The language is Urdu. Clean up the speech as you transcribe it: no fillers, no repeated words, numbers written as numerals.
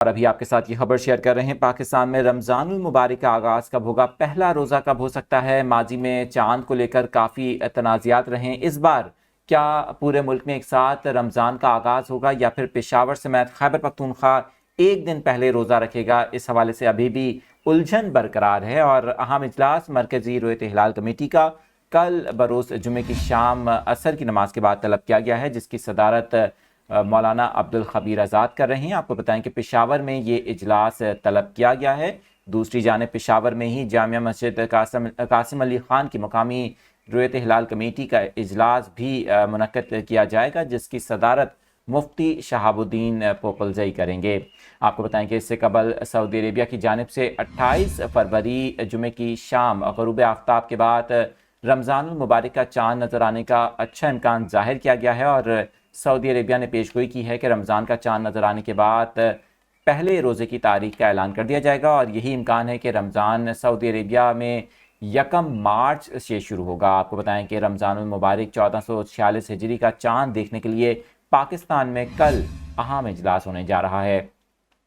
اور ابھی آپ کے ساتھ یہ خبر شیئر کر رہے ہیں، پاکستان میں رمضان المبارک کا آغاز کب ہوگا، پہلا روزہ کب ہو سکتا ہے؟ ماضی میں چاند کو لے کر کافی تنازعات رہے، اس بار کیا پورے ملک میں ایک ساتھ رمضان کا آغاز ہوگا یا پھر پشاور سمیت خیبر پختونخوا ایک دن پہلے روزہ رکھے گا؟ اس حوالے سے ابھی بھی الجھن برقرار ہے اور اہم اجلاس مرکزی رؤیت ہلال کمیٹی کا کل بروز جمعے کی شام عصر کی نماز کے بعد طلب کیا گیا ہے، جس کی صدارت مولانا عبدالخبیر آزاد کر رہے ہیں۔ آپ کو بتائیں کہ پشاور میں یہ اجلاس طلب کیا گیا ہے۔ دوسری جانب پشاور میں ہی جامعہ مسجد قاسم علی خان کی مقامی رؤیت ہلال کمیٹی کا اجلاس بھی منعقد کیا جائے گا، جس کی صدارت مفتی شہاب الدین پوپلزئی کریں گے۔ آپ کو بتائیں کہ اس سے قبل سعودی عربیہ کی جانب سے 28 فروری جمعے کی شام غروب آفتاب کے بعد رمضان المبارک کا چاند نظر آنے کا اچھا امکان ظاہر کیا گیا ہے، اور سعودی عربیہ نے پیشگوئی کی ہے کہ رمضان کا چاند نظر آنے کے بعد پہلے روزے کی تاریخ کا اعلان کر دیا جائے گا، اور یہی امکان ہے کہ رمضان سعودی عربیہ میں 1 مارچ سے شروع ہوگا۔ آپ کو بتائیں کہ رمضان المبارک 1446 ہجری کا چاند دیکھنے کے لیے پاکستان میں کل اہم اجلاس ہونے جا رہا ہے۔